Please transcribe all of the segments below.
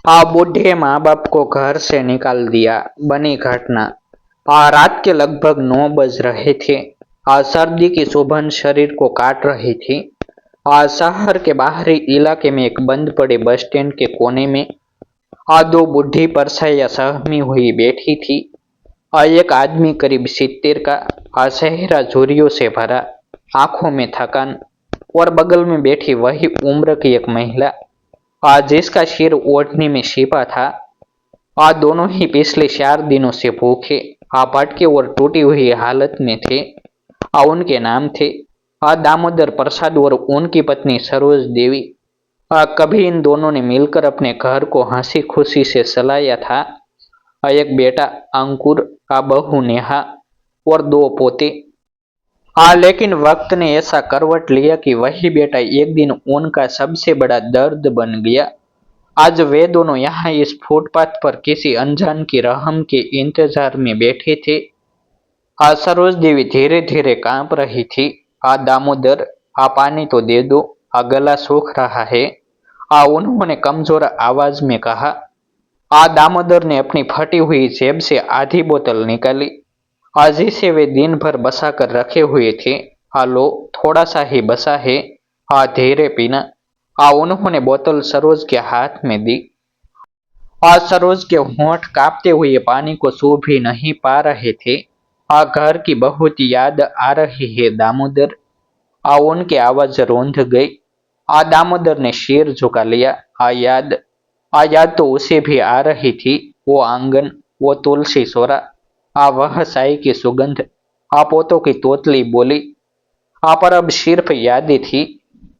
आ बूढ़े माँ बाप को घर से निकाल दिया। बनी घटना। रात के लगभग 9 बज रहे थे। सर्दी की सुबह शरीर को काट रही थी। शहर के बाहरी इलाके में एक बंद पड़े बस स्टैंड के कोने में दो बूढ़ी परछाइयां सहमी हुई बैठी थी। एक आदमी करीब 70 का, चेहरा झुर्रियों से भरा, आंखों में थकान, और बगल में बैठी वही उम्र की एक महिला जिसका सिर ओढ़नी में छिपा था। दोनों ही पिछले 4 दिनों से भूखे, भटके और टूटी हुई हालत में थे। उनके नाम थे दामोदर प्रसाद और उनकी पत्नी सरोज देवी। कभी इन दोनों ने मिलकर अपने घर को हंसी खुशी से चलाया था। एक बेटा अंकुर, बहू नेहा और 2 पोते। लेकिन वक्त ने ऐसा करवट लिया कि वही बेटा एक दिन उनका सबसे बड़ा दर्द बन गया। आज वे दोनों यहाँ इस फुटपाथ पर किसी अनजान की रहम के इंतजार में बैठे थे। सरोज देवी धीरे धीरे कांप रही थी। दामोदर, पानी तो दे दो, गला सूख रहा है, उन्होंने कमजोर आवाज में कहा। दामोदर ने अपनी फटी हुई जेब से आधी बोतल निकाली, जिसे वे दिन भर बसा कर रखे हुए थे। लो, थोड़ा सा ही बसा है, धीरे पीना। उन्होंने बोतल सरोज के हाथ में दी। सरोज के होंठ कांपते हुए पानी को छू भी नहीं पा रहे थे। घर की बहुत याद आ रही है दामोदर। उनकी आवाज रोंध गई। दामोदर ने सिर झुका लिया। याद तो उसे भी आ रही थी। वो आंगन, वो तुलसी सोरा, वह साई की सुगंध, पोतों की तोतली बोली। पर अब सिर्फ यादें थी।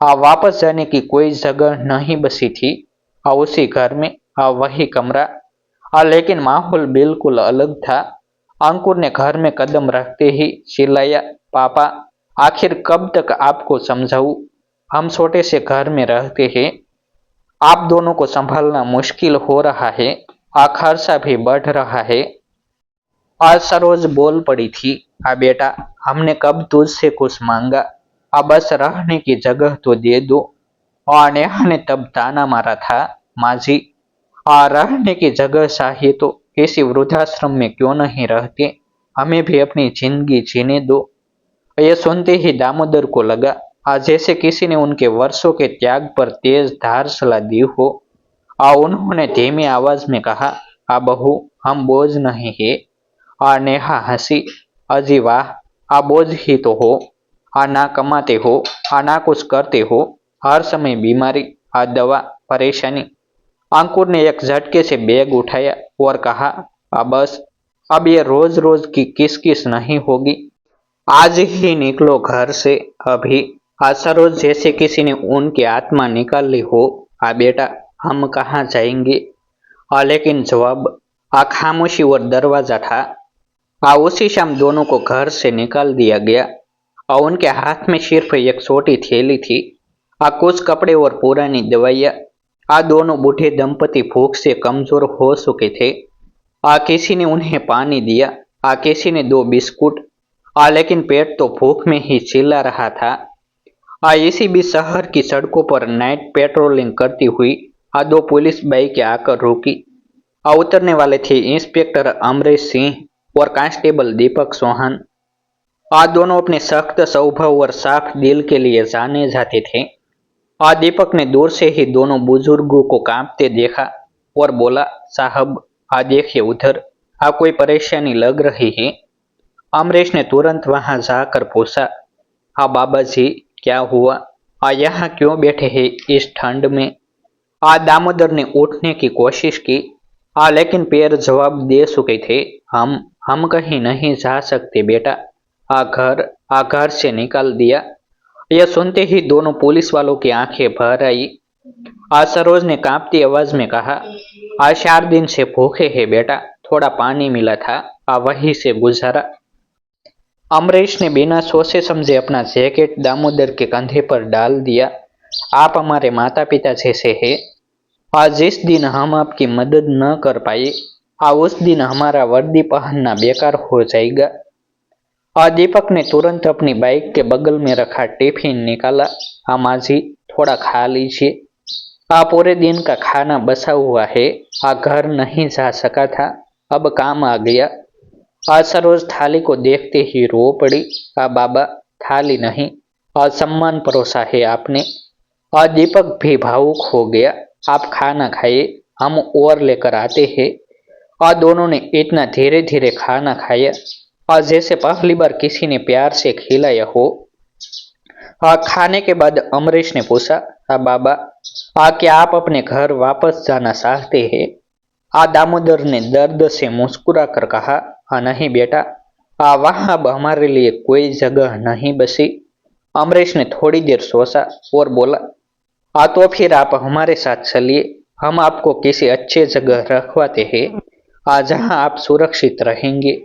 वापस जाने की कोई जगह नहीं बसी थी। उसी घर में, वही कमरा, लेकिन माहौल बिल्कुल अलग था। अंकुर ने घर में कदम रखते ही चिल्लाया, पापा, आखिर कब तक आपको समझाऊं? हम छोटे से घर में रहते हैं, आप दोनों को संभालना मुश्किल हो रहा है, खर्चा भी बढ़ रहा है। आज सरोज बोल पड़ी थी, बेटा, हमने कब तुझसे कुछ मांगा, बस रहने की जगह तो दे दो। और नेहा ने तब ताना मारा था, माँ जी, रहने की जगह चाहिए तो किसी वृद्धाश्रम में क्यों नहीं रहते, हमें भी अपनी जिंदगी जीने दो। यह सुनते ही दामोदर को लगा जैसे किसी ने उनके वर्षों के त्याग पर तेज धार चला दी हो। उन्होंने धीमी आवाज में कहा, बहू, हम बोझ नहीं है। नेहा हंसी, अजी वाह, बोझ ही तो हो। ना कमाते हो, ना कुछ करते हो, हर समय बीमारी, दवा, परेशानी। अंकुर ने एक झटके से बैग उठाया और कहा, बस, अब ये रोज रोज की किसकिस नहीं होगी, आज ही निकलो घर से, अभी। सरोज जैसे किसी ने उनकी आत्मा निकाल ली हो। बेटा, हम कहाँ जाएंगे? लेकिन जवाब खामोशी और दरवाजा था। उसी शाम दोनों को घर से निकाल दिया गया। उनके हाथ में सिर्फ एक छोटी थैली थी, कुछ कपड़े और पुरानी दवाइयाँ। दोनों बूढ़े दंपति भूख से कमजोर हो चुके थे। किसी ने उन्हें पानी दिया, किसी ने 2 बिस्कुट, लेकिन पेट तो भूख में ही चिल्ला रहा था। इसी बीच शहर की सड़कों पर नाइट पेट्रोलिंग करती हुई 2 पुलिस बाइकें आकर रुकी। उतरने वाले थे इंस्पेक्टर अमरीश सिंह और कांस्टेबल दीपक चौहान। दोनों अपने सख्त स्वभाव और साफ दिल के लिए जाने जाते थे। दीपक ने दूर से ही दोनों बुजुर्गों को कांपते देखा और बोला, साहब, देखिए उधर, कोई परेशानी लग रही है। अमरीश ने तुरंत वहां जाकर पूछा, बाबा जी, क्या हुआ? यहाँ क्यों बैठे हैं इस ठंड में? दामोदर ने उठने की कोशिश की, लेकिन पैर जवाब दे चुके थे। हम कहीं नहीं जा सकते बेटा, घर से निकाल दिया। यह सुनते ही दोनों पुलिस वालों की आंखें भर आई। सरोज ने कांपती आवाज में कहा, 4 दिन से भूखे हैं बेटा, थोड़ा पानी मिला था, वहीं से गुजारा। अमरीश ने बिना सोचे समझे अपना जैकेट दामोदर के कंधे पर डाल दिया। आप हमारे माता पिता जैसे हैं। आज जिस दिन हम आपकी मदद न कर पाए, उस दिन हमारा वर्दी पहनना बेकार हो जाएगा। दीपक ने तुरंत अपनी बाइक के बगल में रखा टिफिन निकाला। माँ जी, थोड़ा खा लीजिए। पूरे दिन का खाना बसा हुआ है। घर नहीं जा सका था, अब काम आ गया। सरोज थाली को देखते ही रो पड़ी। बाबा, थाली नहीं, सम्मान परोसा है आपने। दीपक भी भावुक हो गया। आप खाना खाइए, हम और लेकर आते हैं। दोनों ने इतना धीरे धीरे खाना खाया और जैसे पहली बार किसी ने प्यार से खिलाया हो। खाने के बाद अमरीश ने पूछा, बाबा, क्या आप अपने घर वापस जाना चाहते हैं? दामोदर ने दर्द से मुस्कुरा कर कहा, नहीं बेटा, वहां अब हमारे लिए कोई जगह नहीं बसी। अमरीश ने थोड़ी देर सोचा और बोला, तो फिर आप हमारे साथ चलिए, हम आपको किसी अच्छे जगह रखवाते हैं, जहां आप सुरक्षित रहेंगे।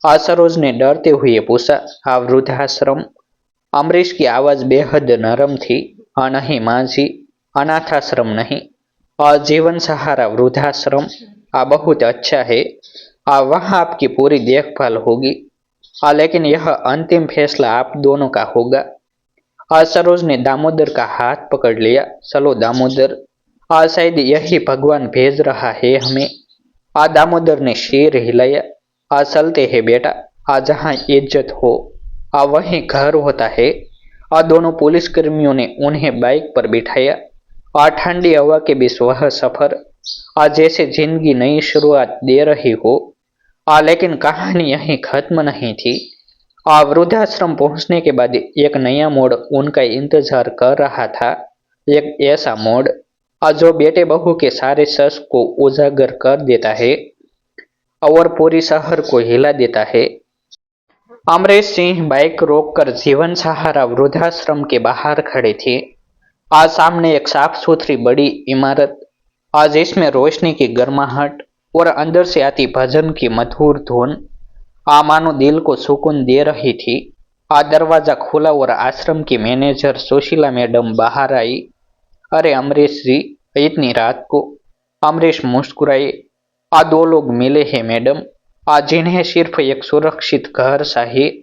सरोज ने डरते हुए पूछा, वृद्धाश्रम? अमरीश की आवाज बेहद नरम थी। नहीं माँ जी, अनाथाश्रम नहीं, जीवन सहारा वृद्धाश्रम बहुत अच्छा है। वहाँ आपकी पूरी देखभाल होगी। लेकिन यह अंतिम फैसला आप दोनों का होगा। सरोज ने दामोदर का हाथ पकड़ लिया। चलो दामोदर, शायद यही भगवान भेज रहा है हमें। दामोदर ने सिर हिलाया। चलते हैं बेटा, जहाँ इज्जत हो वहीं घर होता है। दोनों पुलिसकर्मियों ने उन्हें बाइक पर बिठाया। ठंडी हवा के बीच वह सफर जैसे जिंदगी नई शुरुआत दे रही हो। लेकिन कहानी यहीं खत्म नहीं थी। वृद्धाश्रम पहुंचने के बाद एक नया मोड़ उनका इंतजार कर रहा था। एक ऐसा मोड़ जो बेटे बहू के सारे सच को उजागर कर देता है और पूरी शहर को हिला देता है। अमरीश सिंह बाइक रोककर जीवन सहारा वृद्धाश्रम के बाहर खड़े थे। आज सामने एक साफ सुथरी बड़ी इमारत, आज इसमें रोशनी की गर्माहट और अंदर से आती भजन की मधुर धुन मानो दिल को सुकून दे रही थी। दरवाजा खुला और आश्रम की मैनेजर सुशीला मैडम बाहर आई। अरे अमरीश जी, इतनी रात को? अमरीश मुस्कुराए। दो लोग मिले हैं मैडम, जिन्हें सिर्फ एक सुरक्षित घर चाहिए।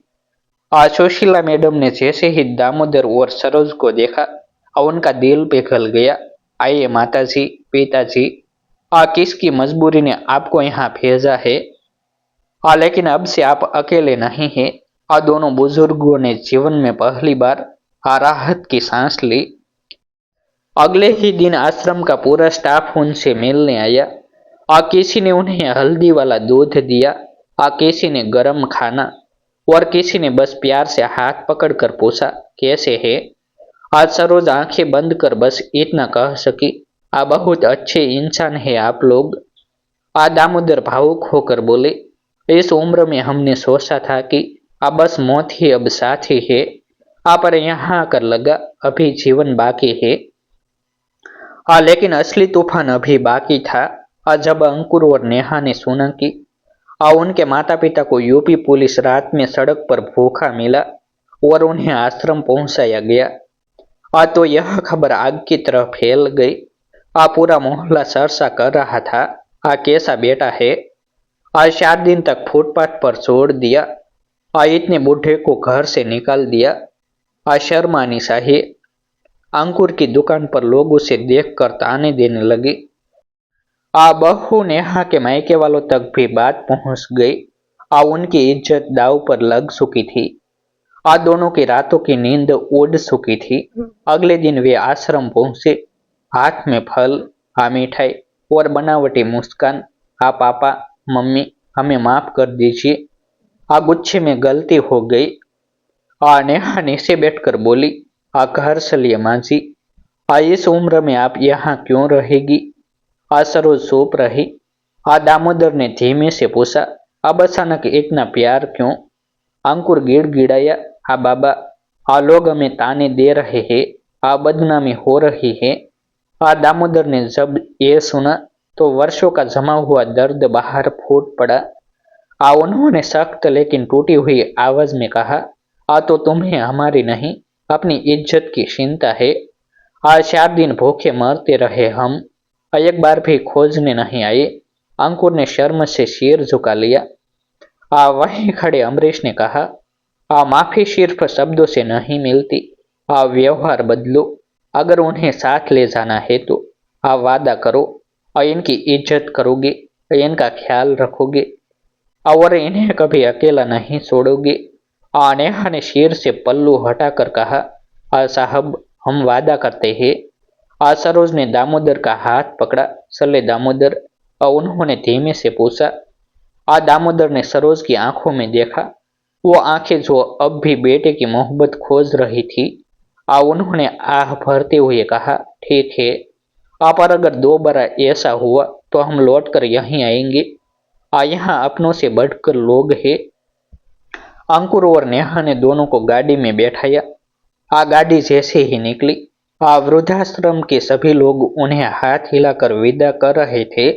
सुशीला मैडम ने जैसे ही दामोदर और सरोज को देखा, उनका दिल पिघल गया। आइए माताजी, पिताजी, किसकी मजबूरी ने आपको यहाँ भेजा है? लेकिन अब से आप अकेले नहीं हैं। दोनों बुजुर्गों ने जीवन में पहली बार राहत की सांस ली। अगले ही दिन आश्रम का पूरा स्टाफ उनसे मिलने आया। किसी ने उन्हें हल्दी वाला दूध दिया, किसी ने गर्म खाना, और किसी ने बस प्यार से हाथ पकड़कर पूछा, कैसे है? आज सरोज आंखें बंद कर बस इतना कह सकी, बहुत अच्छे इंसान है आप लोग। दामोदर भावुक होकर बोले, इस उम्र में हमने सोचा था कि बस मौत ही अब साथी है, पर यहाँ आकर लगा अभी जीवन बाकी है। लेकिन असली तूफान अभी बाकी था। जब अंकुर और नेहा ने सुना कि उनके माता पिता को यूपी पुलिस रात में सड़क पर भूखा मिला और उन्हें आश्रम पहुंचाया गया, तो यह खबर आग की तरह फैल गई। पूरा मोहल्ला चर्चा कर रहा था, कैसा बेटा है? 4 दिन तक फुटपाथ पर छोड़ दिया, इतने बूढ़े को घर से निकाल दिया। शर्म आनी चाहिए। अंकुर की दुकान पर लोग उसे देखकर ताने देने लगे। बहू नेहा के मायके वालों तक भी बात पहुंच गई। उनकी इज्जत दांव पर लग चुकी थी। दोनों की रातों की नींद उड़ चुकी थी। अगले दिन वे आश्रम पहुंचे, हाथ में फल, मिठाई और बनावटी मुस्कान। पापा, मम्मी, हमें माफ कर दीजिए, गुच्छे में गलती हो गई। नेहा नीचे बैठकर बोली, घर चलिए माँ जी, इस उम्र में आप यहाँ क्यों रहेगी? सरोज चुप रही। दामोदर ने धीमे से पूछा, अब अचानक इतना प्यार क्यों? अंकुर गिड़गिड़ाया, बाबा, लोग हमें ताने दे रहे हैं, बदनामी हो रही है। दामोदर ने जब ये सुना तो वर्षों का जमा हुआ दर्द बाहर फूट पड़ा। उन्होंने सख्त लेकिन टूटी हुई आवाज में कहा, तो तुम्हें हमारी नहीं, अपनी इज्जत की चिंता है। 4 दिन भूखे मरते रहे हम, एक बार भी खोजने नहीं आए। अंकुर ने शर्म से सिर झुका लिया। वहीं खड़े अमरीश ने कहा, माफी सिर्फ शब्दों से नहीं मिलती, व्यवहार बदलो। अगर उन्हें साथ ले जाना है तो आप वादा करो और इनकी इज्जत करोगे, इनका ख्याल रखोगे और इन्हें कभी अकेला नहीं छोड़ोगे। नेहा ने सिर से पल्लू हटाकर कहा, साहब हम वादा करते हैं। सरोज ने दामोदर का हाथ पकड़ा। चले दामोदर, और उन्होंने धीमे से पूछा। दामोदर ने सरोज की आंखों में देखा, वो आंखें जो अब भी बेटे की मोहब्बत खोज रही थी। उन्होंने आह भरते हुए कहा, ठीक है, पर अगर दोबारा ऐसा हुआ तो हम लौट कर यहीं आएंगे। यहाँ अपनों से बढ़कर लोग हैं। अंकुर और नेहा ने दोनों को गाड़ी में बैठाया। गाड़ी जैसे ही निकली, वृद्धाश्रम के सभी लोग उन्हें हाथ हिलाकर विदा कर रहे थे।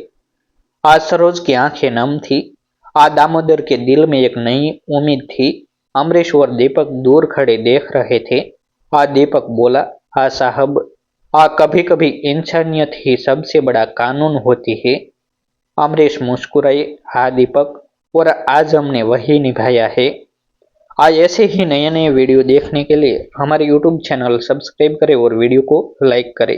आज सरोज की आंखें नम थी। दामोदर के दिल में एक नई उम्मीद थी। अमरीश और दीपक दूर खड़े देख रहे थे। दीपक बोला, साहब, कभी कभी इंसानियत ही सबसे बड़ा कानून होती है। अमरीश मुस्कुराए, हाँ दीपक, और आज हमने वही निभाया है। आज ऐसे ही नए नए वीडियो देखने के लिए हमारे यूट्यूब चैनल सब्सक्राइब करें और वीडियो को लाइक करें।